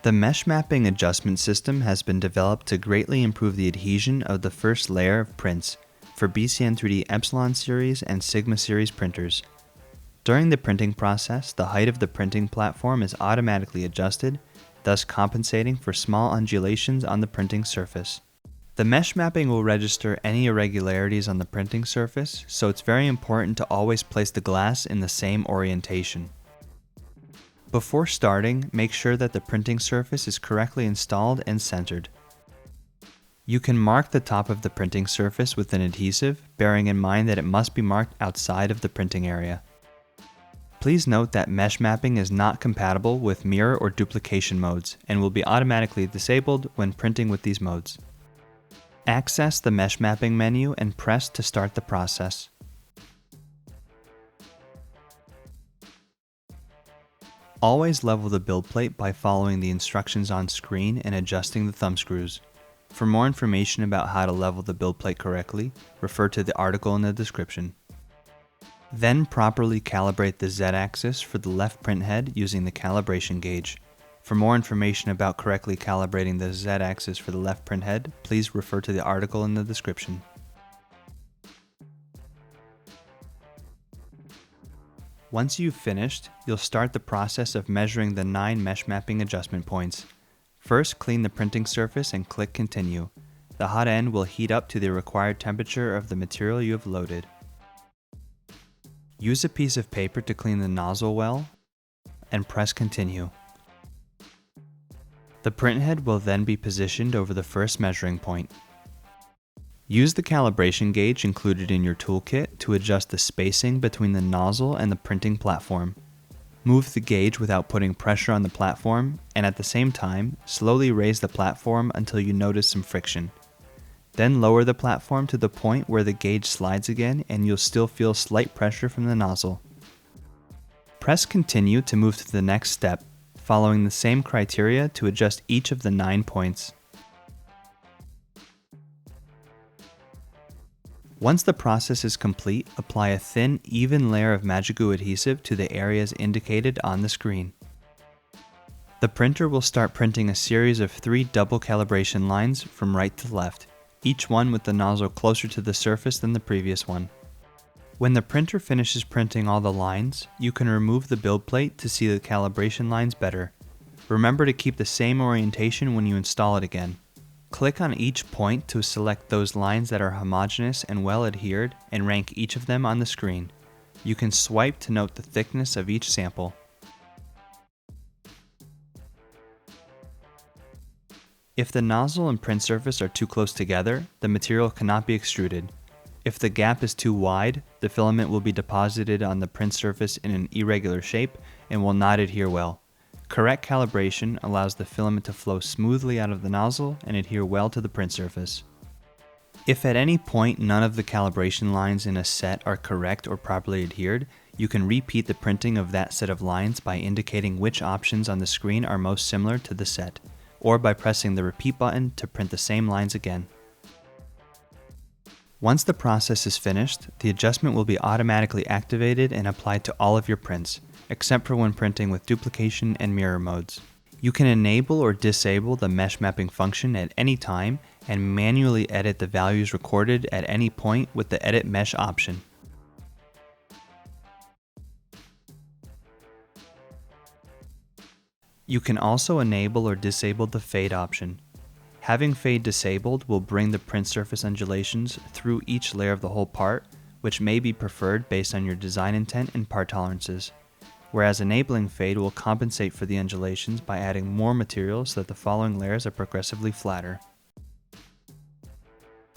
The mesh mapping adjustment system has been developed to greatly improve the adhesion of the first layer of prints for BCN3D Epsilon series and Sigma series printers. During the printing process, the height of the printing platform is automatically adjusted, thus compensating for small undulations on the printing surface. The mesh mapping will register any irregularities on the printing surface, so it's very important to always place the glass in the same orientation. Before starting, make sure that the printing surface is correctly installed and centered. You can mark the top of the printing surface with an adhesive, bearing in mind that it must be marked outside of the printing area. Please note that mesh mapping is not compatible with mirror or duplication modes and will be automatically disabled when printing with these modes. Access the mesh mapping menu and press to start the process. Always level the build plate by following the instructions on screen and adjusting the thumb screws. For more information about how to level the build plate correctly, refer to the article in the description. Then properly calibrate the Z-axis for the left print head using the calibration gauge. For more information about correctly calibrating the Z-axis for the left print head, please refer to the article in the description. Once you've finished, you'll start the process of measuring the 9 mesh mapping adjustment points. First, clean the printing surface and click Continue. The hot end will heat up to the required temperature of the material you have loaded. Use a piece of paper to clean the nozzle well and press Continue. The print head will then be positioned over the first measuring point. Use the calibration gauge included in your toolkit to adjust the spacing between the nozzle and the printing platform. Move the gauge without putting pressure on the platform, and at the same time, slowly raise the platform until you notice some friction. Then lower the platform to the point where the gauge slides again and you'll still feel slight pressure from the nozzle. Press Continue to move to the next step, following the same criteria to adjust each of the 9 points. Once the process is complete, apply a thin, even layer of Magic Glue adhesive to the areas indicated on the screen. The printer will start printing a series of 3 double calibration lines from right to left, each one with the nozzle closer to the surface than the previous one. When the printer finishes printing all the lines, you can remove the build plate to see the calibration lines better. Remember to keep the same orientation when you install it again. Click on each point to select those lines that are homogeneous and well adhered and rank each of them on the screen. You can swipe to note the thickness of each sample. If the nozzle and print surface are too close together, the material cannot be extruded. If the gap is too wide, the filament will be deposited on the print surface in an irregular shape and will not adhere well. Correct calibration allows the filament to flow smoothly out of the nozzle and adhere well to the print surface. If at any point none of the calibration lines in a set are correct or properly adhered, you can repeat the printing of that set of lines by indicating which options on the screen are most similar to the set, or by pressing the repeat button to print the same lines again. Once the process is finished, the adjustment will be automatically activated and applied to all of your prints, except for when printing with duplication and mirror modes. You can enable or disable the mesh mapping function at any time and manually edit the values recorded at any point with the Edit Mesh option. You can also enable or disable the Fade option. Having Fade disabled will bring the print surface undulations through each layer of the whole part, which may be preferred based on your design intent and part tolerances, whereas enabling Fade will compensate for the undulations by adding more material so that the following layers are progressively flatter.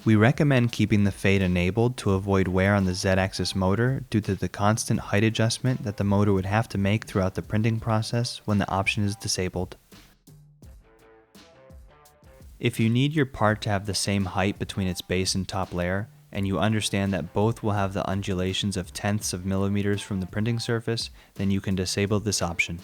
We recommend keeping the Fade enabled to avoid wear on the Z-axis motor due to the constant height adjustment that the motor would have to make throughout the printing process when the option is disabled. If you need your part to have the same height between its base and top layer, and you understand that both will have the undulations of tenths of millimeters from the printing surface, then you can disable this option.